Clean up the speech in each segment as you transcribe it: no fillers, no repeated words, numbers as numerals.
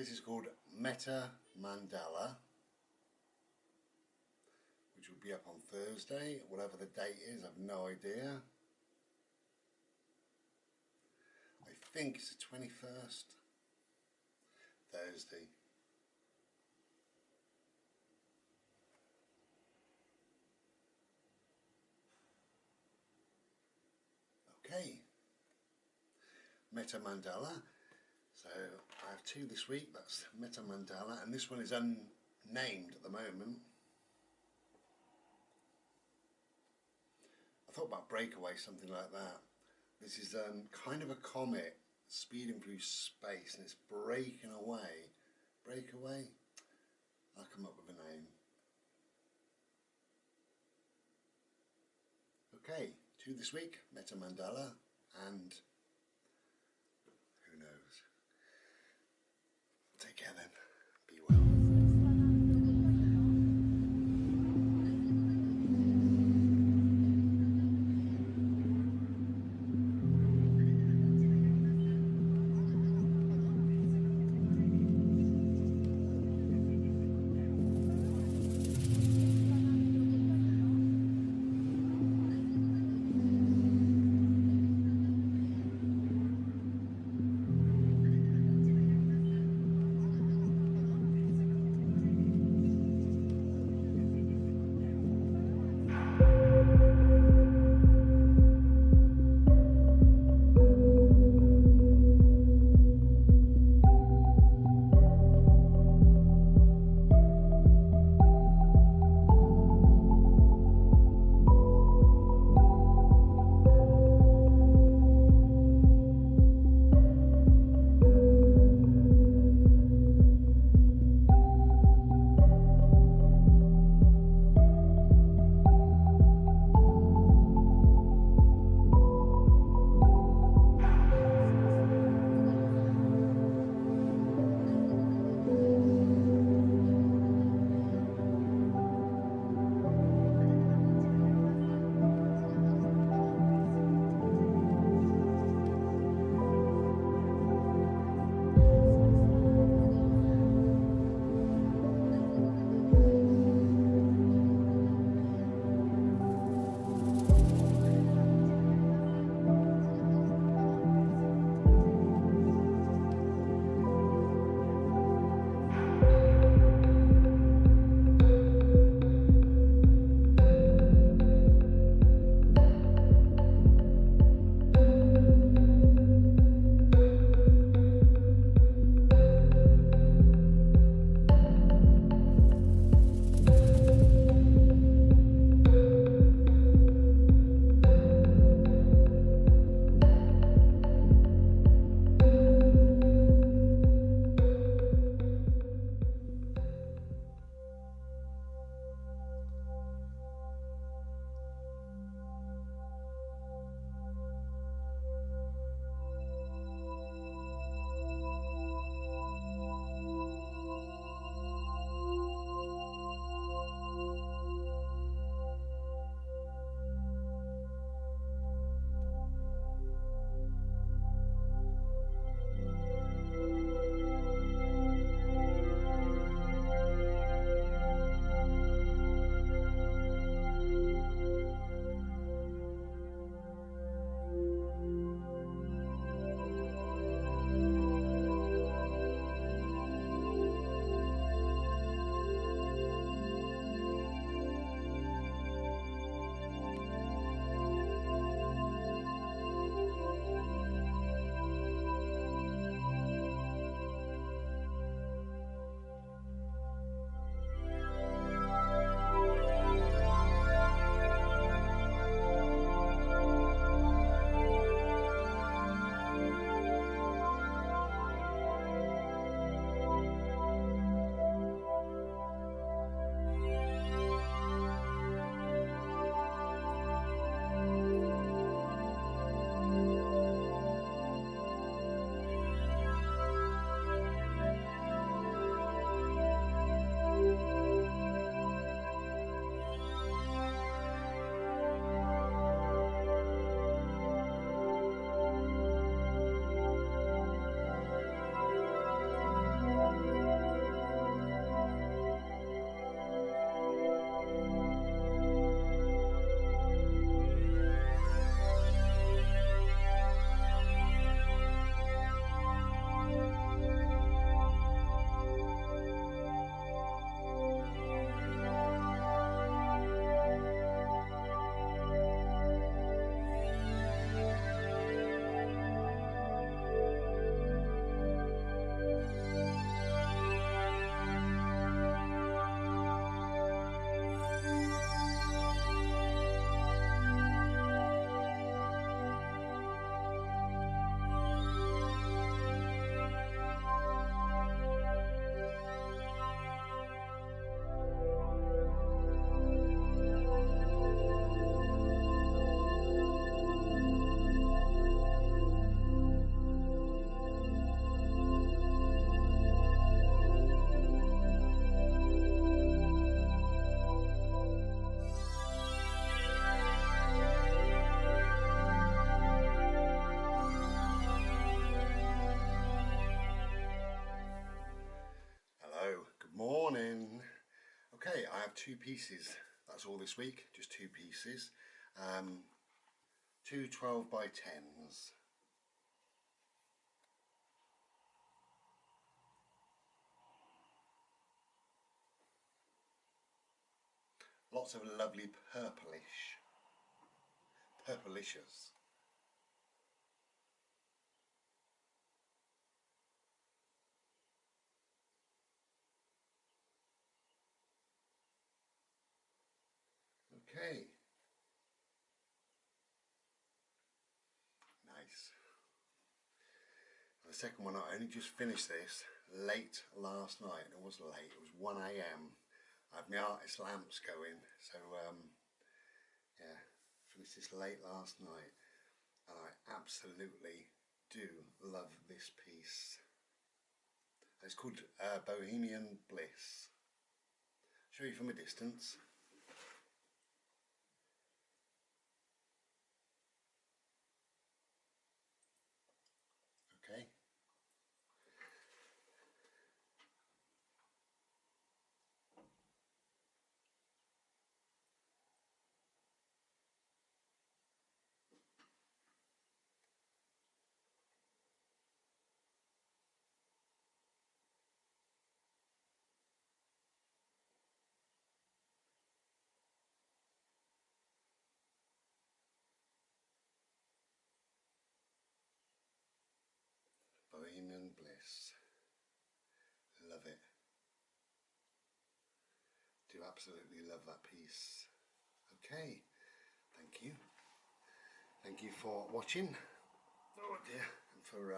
This is called Meta Mandala, which will be up on Thursday, whatever the date is, I've no idea. I think it's the 21st, Thursday. Okay, Meta Mandala. So I have two this week, that's Meta Mandala, and this one is unnamed at the moment. I thought about Breakaway, something like that. This is kind of a comet speeding through space and it's breaking away. Breakaway? I'll come up with a name. Okay, two this week, Meta Mandala, and who knows. Take care then. Be well. have 2 pieces. That's all this week, just 2 pieces. 2 12 by 10s. Lots of lovely purplicious. Okay. Nice. The second one, I only just finished this late last night. It wasn't late, it was 1 AM. I have my artist lamps going, so yeah, finished this late last night, and I absolutely do love this piece. It's called Bohemian Bliss. Show you from a distance. Okay. Bohemian Bliss. Love it. Do absolutely love that piece. Okay, thank you. Thank you for watching. Oh dear. And for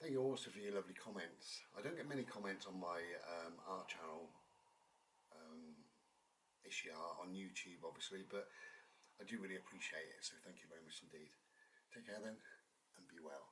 thank you also for your lovely comments. I don't get many comments on my art channel, ISHI Art on YouTube obviously, but I do really appreciate it, so thank you very much indeed. Take care then, and be well.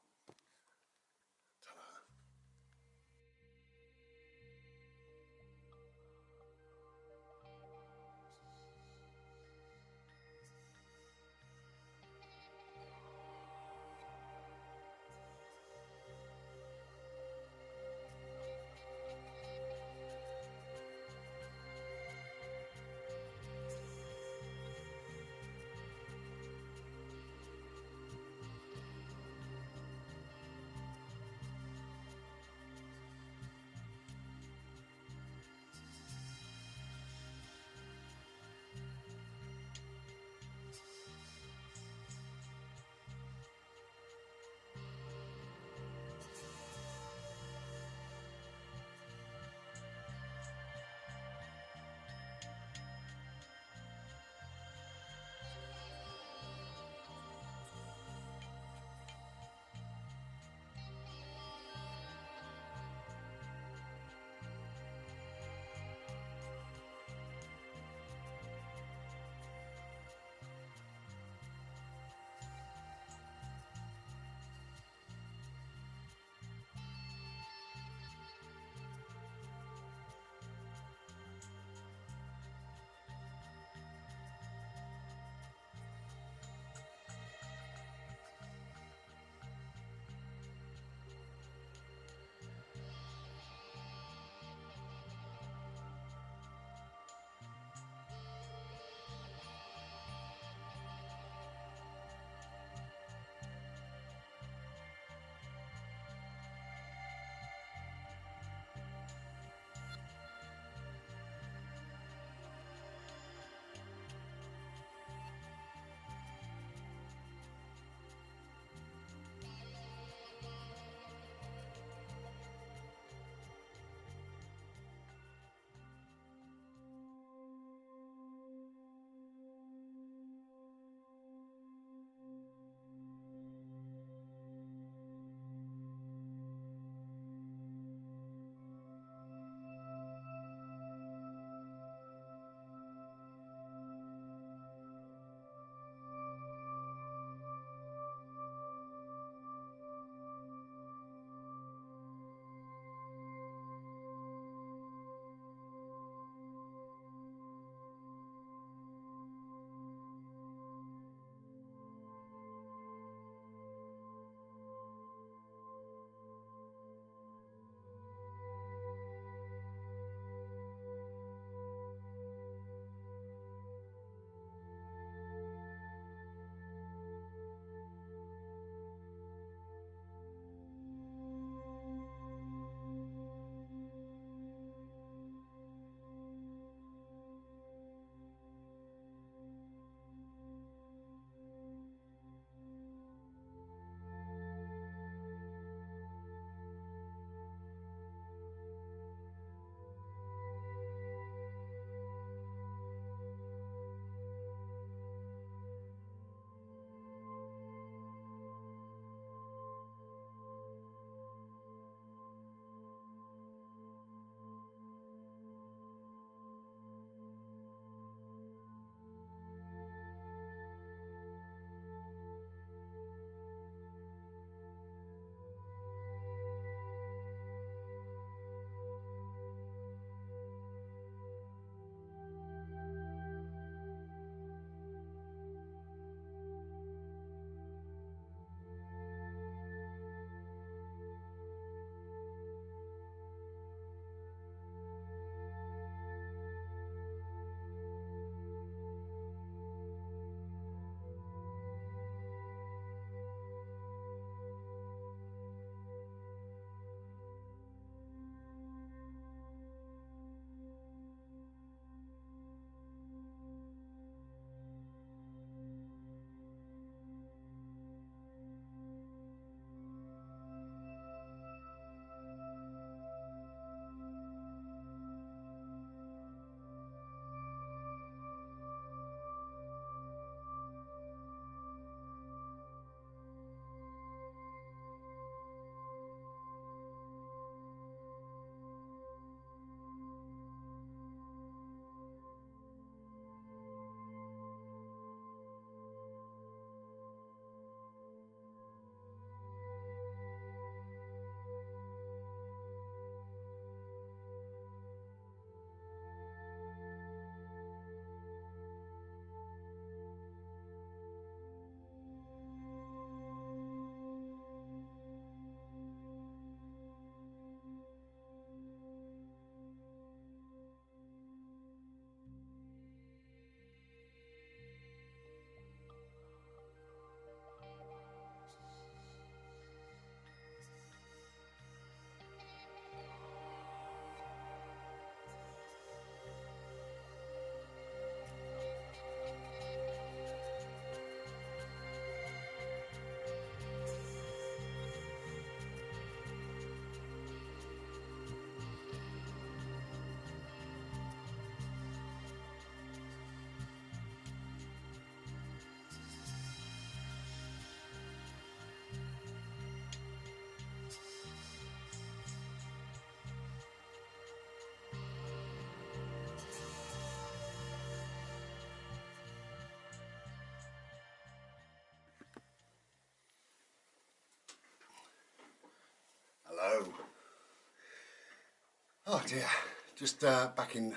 dear, just back in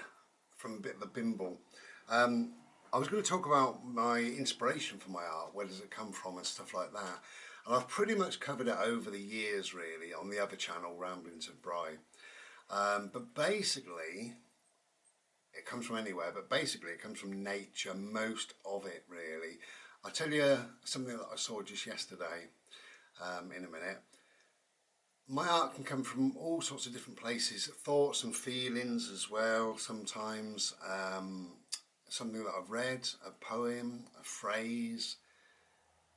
from a bit of a bimble. I was going to talk about my inspiration for my art, where does it come from and stuff like that. And I've pretty much covered it over the years really on the other channel, Ramblings of Bry. But basically, it comes from anywhere, but basically it comes from nature, most of it really. I'll tell you something that I saw just yesterday in a minute. My art can come from all sorts of different places, thoughts and feelings as well sometimes, something that I've read, a poem, a phrase,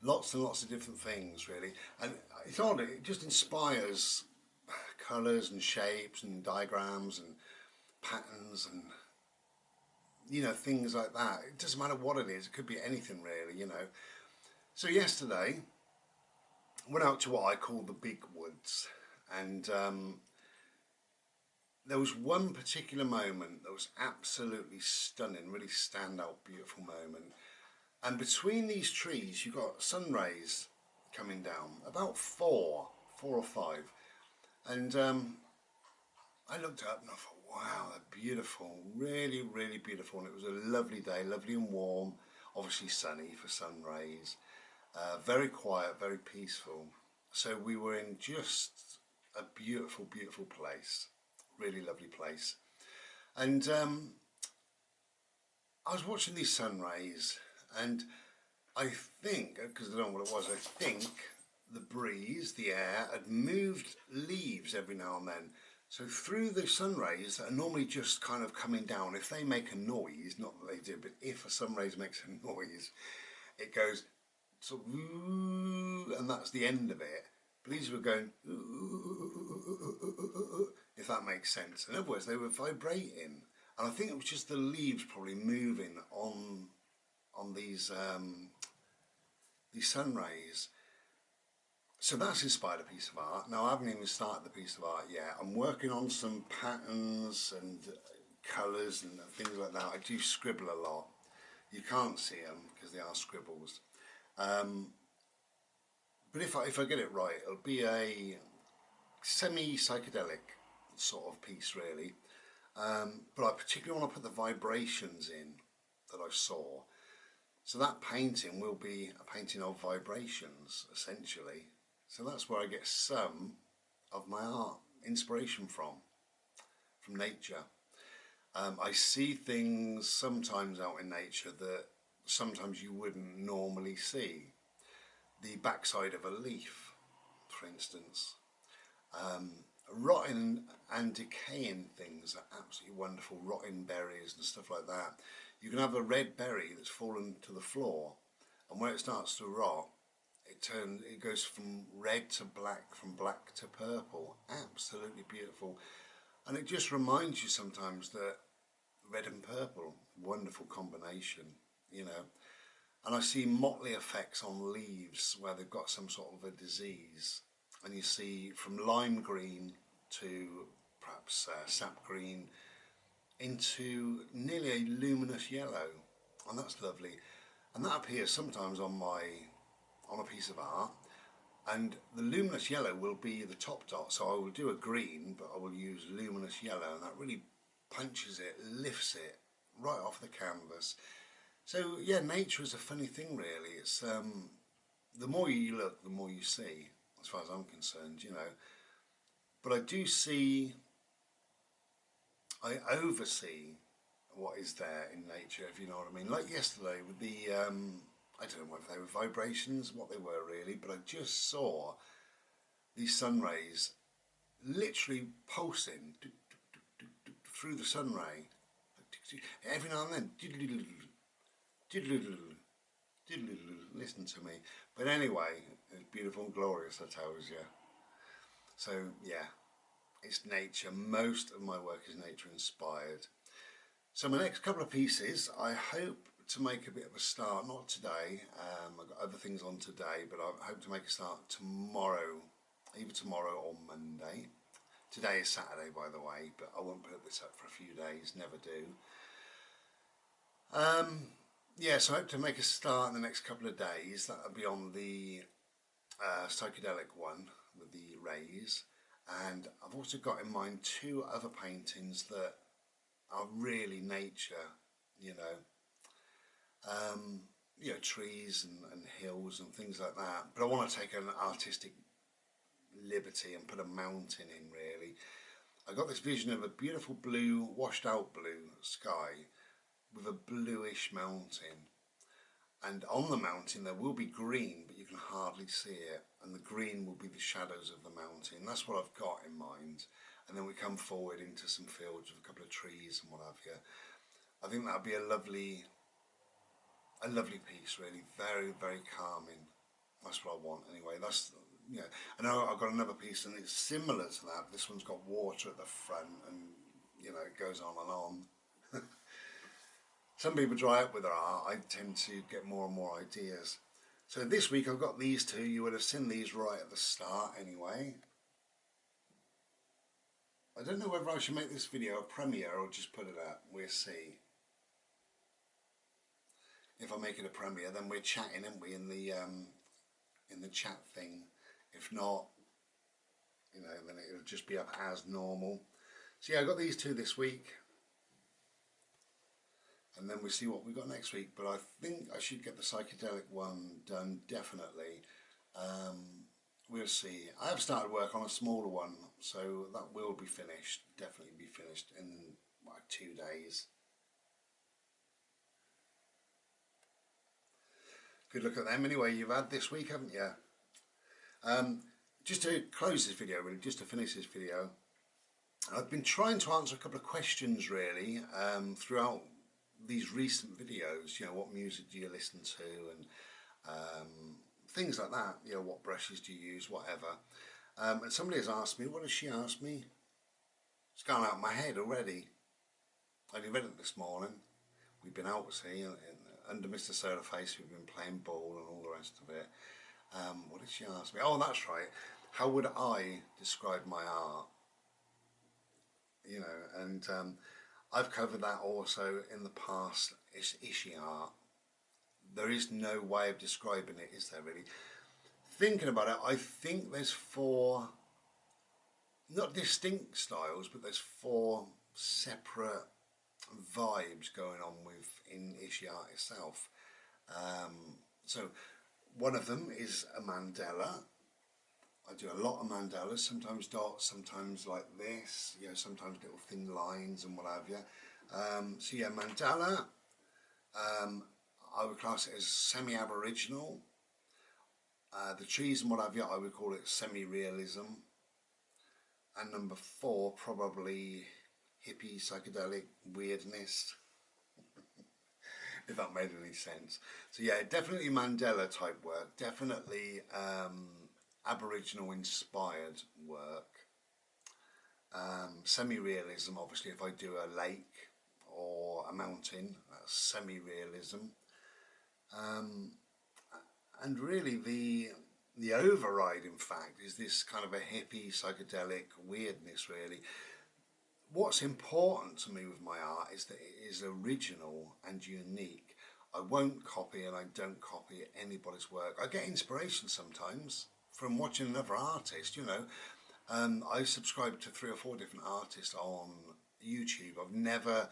lots and lots of different things really. And it's odd, it just inspires colours and shapes and diagrams and patterns and, you know, things like that. It doesn't matter what it is, it could be anything really, you know. So yesterday, I went out to what I call the big woods, and there was one particular moment that was absolutely stunning, really standout, beautiful moment. And between these trees, you've got sun rays coming down, about four or five. And I looked up and I thought, wow, they're beautiful, really, really beautiful. And it was a lovely day, lovely and warm, obviously sunny for sun rays, very quiet, very peaceful. So we were in just a beautiful, beautiful place, really lovely place. And I was watching these sun rays, and I think, because I don't know what it was, I think the breeze, the air, had moved leaves every now and then. So through the sun rays that are normally just kind of coming down, if they make a noise, not that they do, but if a sun rays makes a noise, it goes sort of, and that's the end of it. But these were going, if that makes sense. In other words, they were vibrating, and I think it was just the leaves probably moving on these sun rays. So that's inspired a piece of art. Now I haven't even started the piece of art yet. I'm working on some patterns and colours and things like that. I do scribble a lot. You can't see them because they are scribbles. But if I get it right, it'll be a semi-psychedelic sort of piece really. But I particularly want to put the vibrations in that I saw. So that painting will be a painting of vibrations, essentially. So that's where I get some of my art inspiration from nature. I see things sometimes out in nature that sometimes you wouldn't normally see. The backside of a leaf, for instance. Rotting and decaying things are absolutely wonderful, rotting berries and stuff like that. You can have a red berry that's fallen to the floor, and when it starts to rot, it goes from red to black, from black to purple. Absolutely beautiful. And it just reminds you sometimes that red and purple, wonderful combination, you know. And I see motley effects on leaves where they've got some sort of a disease. And you see from lime green to perhaps sap green into nearly a luminous yellow. And that's lovely. And that appears sometimes on a piece of art. And the luminous yellow will be the top dot. So I will do a green, but I will use luminous yellow. And that really punches it, lifts it right off the canvas. So yeah, nature is a funny thing really. It's the more you look, the more you see, as far as I'm concerned, you know. But I do see, I oversee what is there in nature, if you know what I mean. Like yesterday with the, I don't know whether they were vibrations, what they were really, but I just saw these sun rays literally pulsing through the sun ray. Every now and then, listen to me. But anyway, it's beautiful and glorious, I tells you. So yeah, it's nature. Most of my work is nature inspired. So my next couple of pieces, I hope to make a bit of a start, not today, I've got other things on today, but I hope to make a start tomorrow, either tomorrow or Monday. Today is Saturday, by the way, but I won't put this up for a few days, never do. Yeah, so I hope to make a start in the next couple of days. That'll be on the psychedelic one with the rays. And I've also got in mind two other paintings that are really nature, you know, trees and hills and things like that. But I want to take an artistic liberty and put a mountain in, really. I got this vision of a beautiful blue, washed out blue sky with a bluish mountain. And on the mountain there will be green, but you can hardly see it. And the green will be the shadows of the mountain. That's what I've got in mind. And then we come forward into some fields with a couple of trees and what have you. I think that would be a lovely piece, really. Very, very calming. That's what I want anyway. That's, you know, I know I've got another piece and it's similar to that. This one's got water at the front and, you know, it goes on and on. Some people dry up with their art. I tend to get more and more ideas. So this week I've got these two. You would have seen these right at the start anyway. I don't know whether I should make this video a premiere or just put it up. We'll see. If I make it a premiere, then we're chatting, aren't we, in the chat thing. If not, you know, then it'll just be up as normal. So yeah, I got these two this week. And then we'll see what we got next week. But I think I should get the psychedelic one done, definitely. We'll see. I have started work on a smaller one, so that will be finished, definitely be finished in like 2 days. Good look at them anyway you've had this week, haven't you? Just to close this video, really, just to finish this video, I've been trying to answer a couple of questions, really, throughout these recent videos. You know, what music do you listen to, and things like that. You know, what brushes do you use, whatever. And somebody has asked me, what has she asked me? It's gone out of my head already. I only read it this morning. We've been out, see, under Mr. Solarface, we've been playing ball and all the rest of it. What did she ask me? Oh, that's right. How would I describe my art? You know, and I've covered that also in the past. It's ISHI art. There is no way of describing it, is there, really? Thinking about it, I think there's 4, not distinct styles, but there's 4 separate vibes going on within ISHI art itself. So one of them is a mandala. I do a lot of mandalas, sometimes dots, sometimes like this, you know, sometimes little thin lines and what have you. So yeah, mandala, I would class it as semi-aboriginal. The trees and what have you, I would call it semi-realism. And number 4, probably hippie, psychedelic weirdness, if that made any sense. So yeah, definitely Mandela type work, definitely Aboriginal inspired work. Semi-realism, obviously, if I do a lake or a mountain, that's semi-realism. And really the override, in fact, is this kind of a hippie, psychedelic weirdness, really. What's important to me with my art is that it is original and unique. I won't copy and I don't copy anybody's work. I get inspiration sometimes from watching another artist, you know. I subscribe to 3 or 4 different artists on YouTube. I've never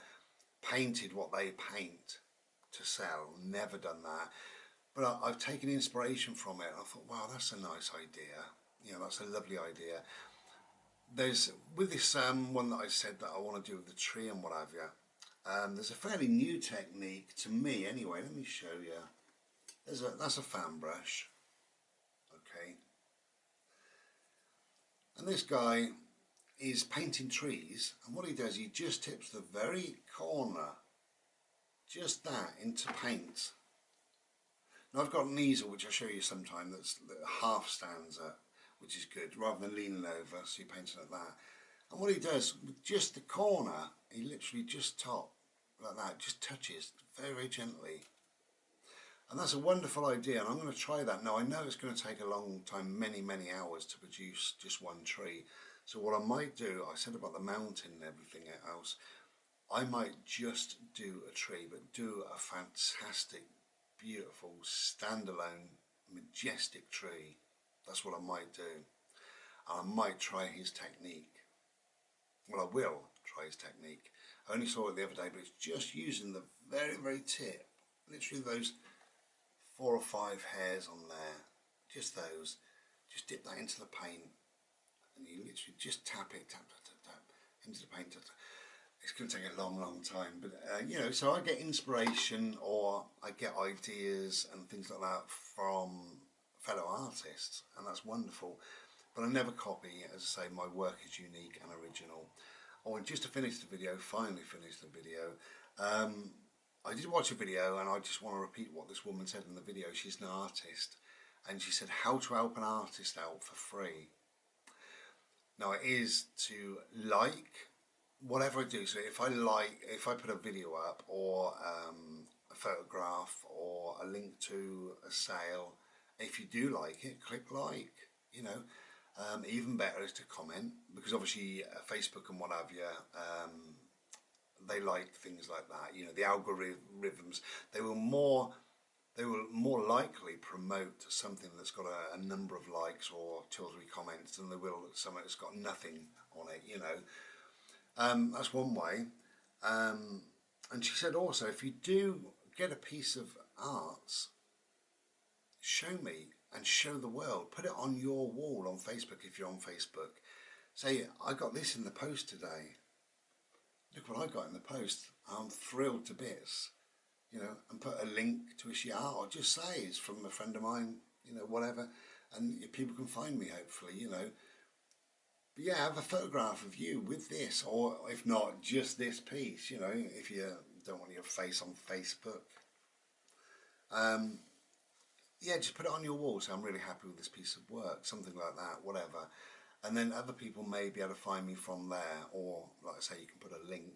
painted what they paint to sell, never done that. But I've taken inspiration from it and I thought, wow, that's a nice idea. You know, that's a lovely idea. There's, with this one that I said that I want to do with the tree and what have you, there's a fairly new technique to me anyway. Let me show you. That's a fan brush, okay. And this guy is painting trees, and what he does, he just tips the very corner, just that, into paint. Now I've got an easel which I'll show you sometime that half stands up, which is good, rather than leaning over, so you're painting like that. And what he does, with just the corner, he literally just like that, just touches very, very gently. And that's a wonderful idea, and I'm going to try that. Now I know it's going to take a long time, many, many hours to produce just one tree. So what I might do, I said about the mountain and everything else, I might just do a tree, but do a fantastic, beautiful, standalone, majestic tree. That's what I might do. and I might try his technique. Well, I will try his technique. I only saw it the other day, but it's just using the very, very tip, literally those 4 or 5 hairs on there, just those. Just dip that into the paint, and you literally just tap it, tap, tap, tap, tap, into the paint. Tap, tap. It's going to take a long, long time, but you know, so I get inspiration or I get ideas and things like that from fellow artists, and that's wonderful. But I never copy. As I say, my work is unique and original. Oh, and just to finish the video, finally finish the video, I did watch a video, and I just want to repeat what this woman said in the video. She's an artist, and she said how to help an artist out for free. Now, it is to like whatever I do. So if I put a video up, or a photograph, or a link to a sale, if you do like it, click like, you know. Even better is to comment, because obviously Facebook and what have you, they like things like that. You know, the algorithms, they will more likely promote something that's got a number of likes or 2 or 3 comments than they will something that's got nothing on it, you know. That's one way. And she said also, if you do get a piece of art, show me and show the world. Put it on your wall on Facebook if you're on Facebook. Say, I got this in the post today. Look what I got in the post. I'm thrilled to bits. You know, and put a link to ISHI ART, or just say it's from a friend of mine, you know, whatever, and people can find me, hopefully, you know. But yeah, have a photograph of you with this, or if not, just this piece, you know, if you don't want your face on Facebook. Yeah, just put it on your wall, so I'm really happy with this piece of work, something like that, whatever. And then other people may be able to find me from there, or like I say, you can put a link.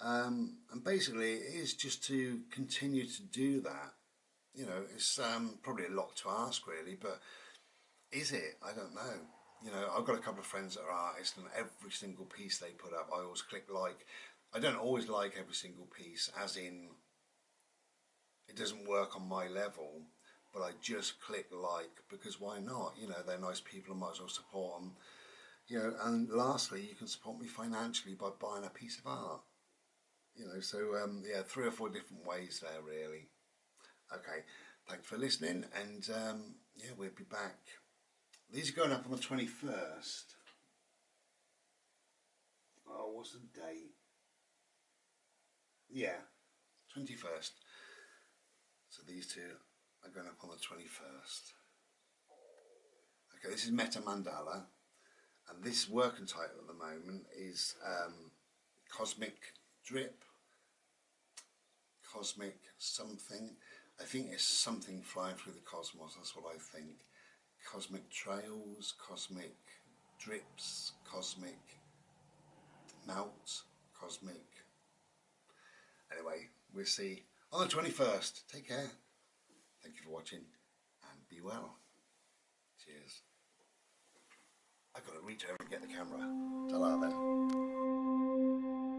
And basically it is just to continue to do that. You know, it's probably a lot to ask really, but is it? I don't know. You know, I've got a couple of friends that are artists, and every single piece they put up, I always click like. I don't always like every single piece, as in it doesn't work on my level, but I just click like, because why not? You know, they're nice people, I might as well support them. You know, and lastly, you can support me financially by buying a piece of art. You know, so yeah, 3 or 4 different ways there really. Okay, thanks for listening, and yeah, we'll be back. These are going up on the 21st. Oh, what's the date? Yeah, 21st. So these 2 are going up on the 21st. Okay, this is Meta Mandala, and this working title at the moment is Cosmic Drip, Cosmic something. I think it's something flying through the cosmos, that's what I think. Cosmic trails, cosmic drips, cosmic melts, cosmic. Anyway, we'll see on the 21st. Take care. Thank you for watching, and be well. Cheers. I've got to reach over and get the camera. Ta-ra then.